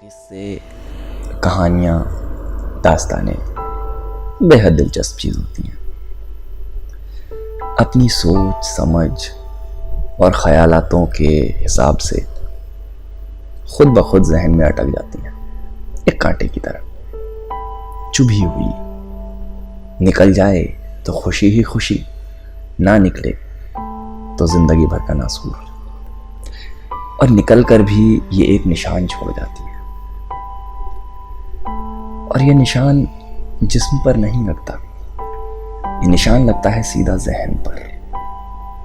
किस्से, कहानियाँ, दास्तानें बेहद दिलचस्प चीज़ होती हैं। अपनी सोच समझ और ख़यालातों के हिसाब से खुद ब खुद जहन में अटक जाती हैं, एक कांटे की तरह चुभी हुई। निकल जाए तो खुशी ही खुशी, ना निकले तो जिंदगी भर का नासूर। और निकल कर भी ये एक निशान छोड़ जाती है, और ये निशान जिस्म पर नहीं लगता, ये निशान लगता है सीधा जहन पर,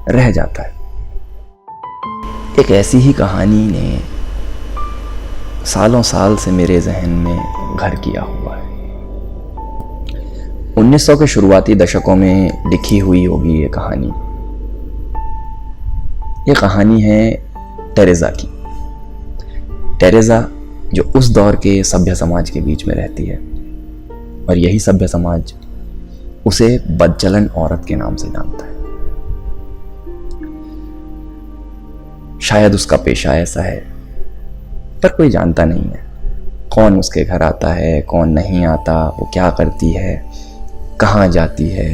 रह जाता है। एक ऐसी ही कहानी ने सालों साल से मेरे जहन में घर किया हुआ है। 1900 के शुरुआती दशकों में लिखी हुई होगी ये कहानी। ये कहानी है टेरेसा की। टेरेसा जो उस दौर के सभ्य समाज के बीच में रहती है, और यही सभ्य समाज उसे बदचलन औरत के नाम से जानता है। शायद उसका पेशा ऐसा है, पर कोई जानता नहीं है कौन उसके घर आता है, कौन नहीं आता, वो क्या करती है, कहाँ जाती है,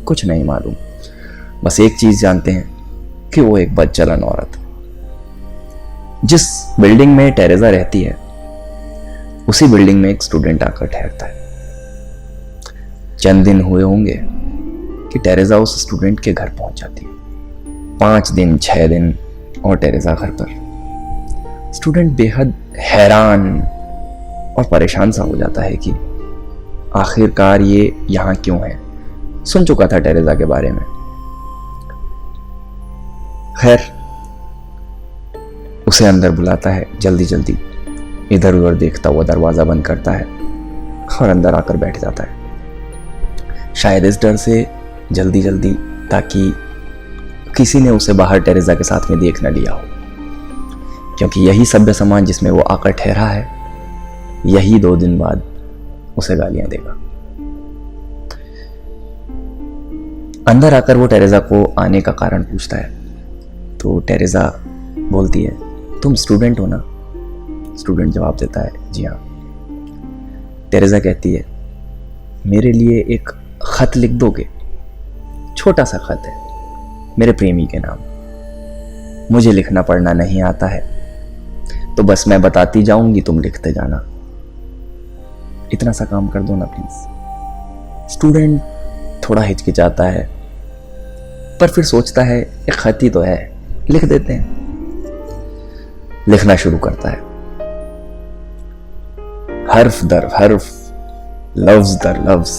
कुछ नहीं मालूम। बस एक चीज जानते हैं कि वो एक बदचलन औरत है। जिस बिल्डिंग में टेरेसा रहती है, उसी बिल्डिंग में एक स्टूडेंट आकर ठहरता है। चंद दिन हुए होंगे कि टेरेसा उस स्टूडेंट के घर पहुंच जाती है। 5 दिन 6 दिन और टेरेसा घर पर। स्टूडेंट बेहद हैरान और परेशान सा हो जाता है कि आखिरकार ये यहाँ क्यों है। सुन चुका था टेरेसा के बारे में। खैर, उसे अंदर बुलाता है। जल्दी जल्दी इधर उधर देखता हुआ दरवाजा बंद करता है और अंदर आकर बैठ जाता है। शायद इस डर से जल्दी जल्दी, ताकि किसी ने उसे बाहर टेरेसा के साथ में देख न लिया हो, क्योंकि यही सभ्य समाज जिसमें वो आकर ठहरा है, यही 2 दिन बाद उसे गालियां देगा। अंदर आकर वो टेरेसा को आने का कारण पूछता है, तो टेरेसा बोलती है, तुम स्टूडेंट हो ना? स्टूडेंट जवाब देता है, जी हाँ। टेरेसा कहती है, मेरे लिए एक खत लिख दोगे? छोटा सा खत है, मेरे प्रेमी के नाम। मुझे लिखना पढ़ना नहीं आता है, तो बस मैं बताती जाऊंगी, तुम लिखते जाना। इतना सा काम कर दो ना प्लीज। स्टूडेंट थोड़ा हिचकिचाता है, पर फिर सोचता है एक खत ही तो है, लिख देते हैं। लिखना शुरू करता है, हर्फ दर हर्फ, लफ्ज दर लफ्ज।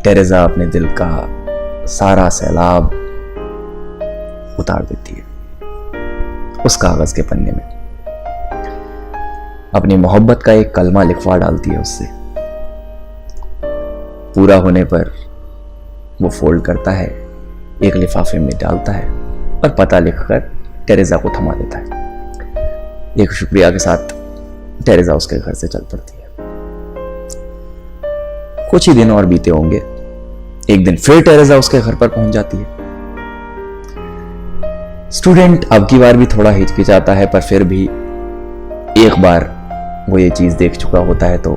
टेरेसा अपने दिल का सारा सैलाब उतार देती है उस कागज के पन्ने में। अपनी मोहब्बत का एक कलमा लिखवा डालती है उससे। पूरा होने पर वो फोल्ड करता है, एक लिफाफे में डालता है और पता लिखकर टेरेसा को थमा देता है। एक शुक्रिया के साथ टेरेसा उसके घर से चल पड़ती है। कुछ ही दिन और बीते होंगे। एक दिन फिर टेरेसा उसके घर पर पहुंच जाती है। स्टूडेंट अब की बार भी थोड़ा हिचकिचाता है, पर फिर भी एक बार वो ये चीज देख चुका होता है, तो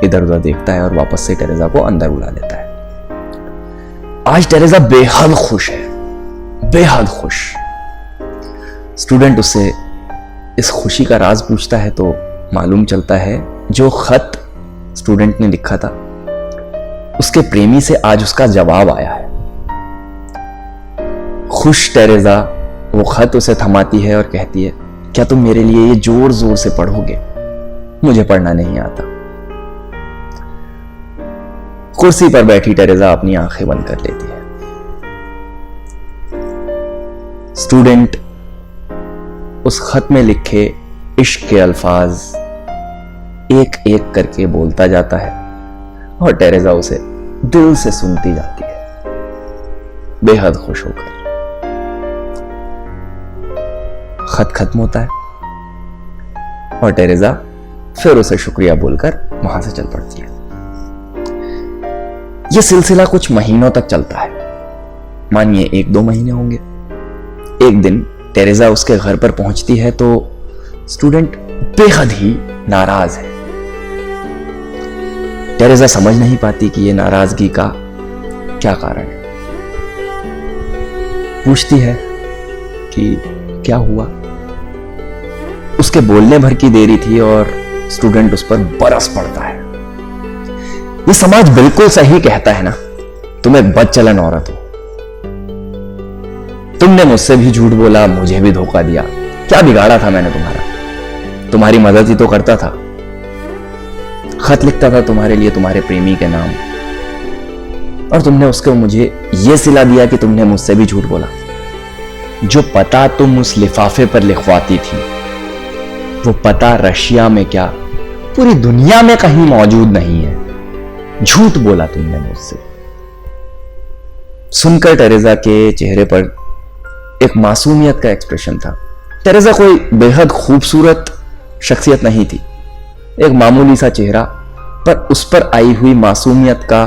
इधर उधर देखता है और वापस से टेरेसा को अंदर बुला लेता है। आज टेरेसा बेहद खुश है, बेहद खुश। स्टूडेंट उससे इस खुशी का राज पूछता है, तो मालूम चलता है जो खत स्टूडेंट ने लिखा था, उसके प्रेमी से आज उसका जवाब आया है। खुश टेरेसा वो खत उसे थमाती है और कहती है, क्या तुम मेरे लिए ये जोर जोर से पढ़ोगे? मुझे पढ़ना नहीं आता। कुर्सी पर बैठी टेरेसा अपनी आंखें बंद कर लेती है। स्टूडेंट उस खत में लिखे इश्क के अल्फाज एक एक करके बोलता जाता है, और टेरेसा उसे दिल से सुनती जाती है, बेहद खुश होकर। खत खत्म होता है और टेरेसा फिर उसे शुक्रिया बोलकर वहां से चल पड़ती है। यह सिलसिला कुछ महीनों तक चलता है, मानिए 1-2 महीने होंगे। एक दिन टेरेसा उसके घर पर पहुंचती है तो स्टूडेंट बेहद ही नाराज है। टेरेसा समझ नहीं पाती कि ये नाराजगी का क्या कारण है। पूछती है कि क्या हुआ। उसके बोलने भर की देरी थी और स्टूडेंट उस पर बरस पड़ता है। ये समाज बिल्कुल सही कहता है ना, तुम एक बदचलन औरत हो। तुमने मुझसे भी झूठ बोला, मुझे भी धोखा दिया। क्या बिगाड़ा था मैंने तुम्हारा? तुम्हारी मदद ही तो करता था, खत लिखता था तुम्हारे लिए, तुम्हारे प्रेमी के नाम, और तुमने उसको मुझे यह सिला दिया कि तुमने मुझसे भी झूठ बोला। जो पता तुम उस लिफाफे पर लिखवाती थी, वो पता रशिया में क्या पूरी दुनिया में कहीं मौजूद नहीं है। झूठ बोला तुमने मुझसे। सुनकर टेरेसा के चेहरे पर एक मासूमियत का एक्सप्रेशन था। टेरेसा कोई बेहद खूबसूरत शख्सियत नहीं थी, एक मामूली सा चेहरा, पर उस पर आई हुई मासूमियत का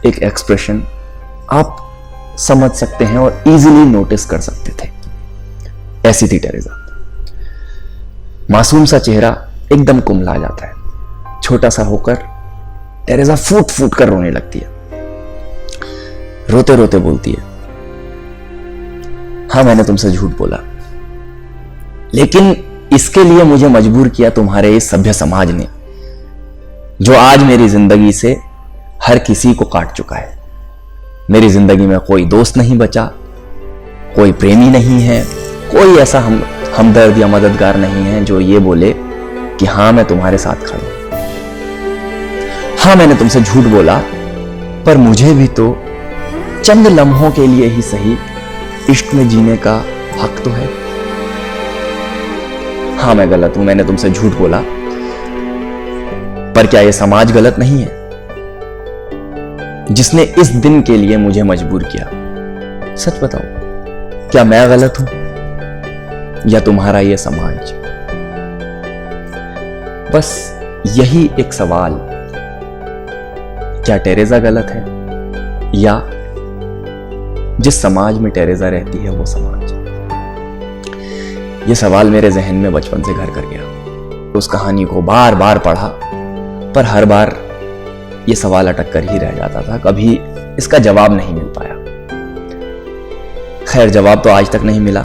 एक एक्सप्रेशन आप समझ सकते हैं और इजीली नोटिस कर सकते थे। ऐसी थी टेरेसा। मासूम सा चेहरा एकदम कुम्हला जाता है। छोटा सा होकर टेरेसा फूट फूट कर रोने लगती है। रोते रोते बोलती है, हाँ मैंने तुमसे झूठ बोला, लेकिन इसके लिए मुझे मजबूर किया तुम्हारे इस सभ्य समाज ने, जो आज मेरी जिंदगी से हर किसी को काट चुका है। मेरी जिंदगी में कोई दोस्त नहीं बचा, कोई प्रेमी नहीं है, कोई ऐसा हमदर्द या मददगार नहीं है जो ये बोले कि हाँ मैं तुम्हारे साथ खड़ा हूं। हाँ मैंने तुमसे झूठ बोला, पर मुझे भी तो चंद लम्हों के लिए ही सही इश्क में जीने का हक तो है। हाँ मैं गलत हूं, मैंने तुमसे झूठ बोला, पर क्या यह समाज गलत नहीं है जिसने इस दिन के लिए मुझे मजबूर किया? सच बताओ, क्या मैं गलत हूं या तुम्हारा यह समाज? बस यही एक सवाल, क्या टेरेसा गलत है या जिस समाज में टेरेसा रहती है वो समाज? यह सवाल मेरे जहन में बचपन से घर कर गया। उस कहानी को बार बार पढ़ा, पर हर बार यह सवाल अटक कर ही रह जाता था, कभी इसका जवाब नहीं मिल पाया। खैर, जवाब तो आज तक नहीं मिला,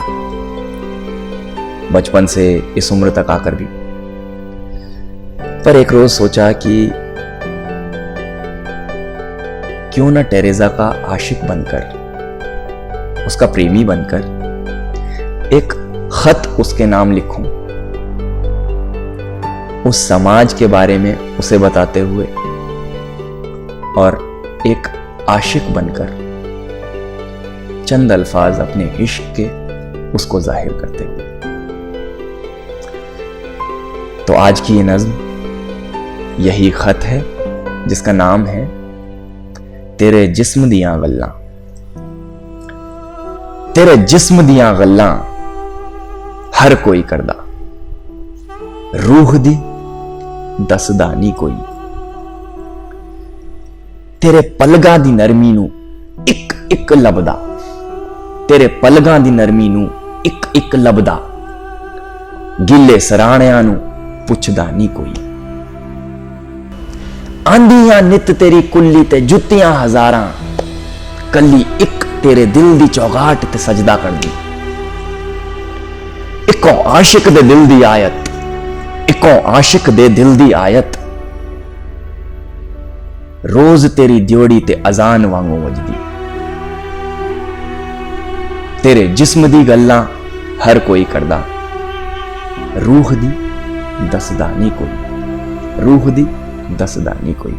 बचपन से इस उम्र तक आकर भी। पर एक रोज सोचा कि क्यों ना टेरेसा का आशिक बनकर, उसका प्रेमी बनकर एक खत उसके नाम लिखूं, उस समाज के बारे में उसे बताते हुए, और एक आशिक बनकर चंद अल्फाज अपने इश्क के उसको जाहिर करते हुए। तो आज की ये नज्म यही खत है जिसका नाम है तेरे जिस्म दियां गल्लां। तेरे जिस्म दियां गल्लां हर कोई करदा, रूह दी दसदा नी कोई। तेरे पलगां दी नरमी नू इक इक लबदा, तेरे पलगां दी नरमी नू इक इक लबदा, गिले सराणियां नू पुछदा नी कोई। आंदियां नित तेरी कुल्ली ते जुत्तियां हजारां, कली इक तेरे दिल दी चौगाट ते सजदा करदी। इको आशिक दे दिल दी आयत, इको आशिक दे दिल दी आयत, रोज तेरी दियोड़ी ते अजान वांगू वजदी। तेरे जिस्म दी गल्लां हर कोई करदा, रूह दी दसदा नी कोई, रूह दी दसदा नी कोई।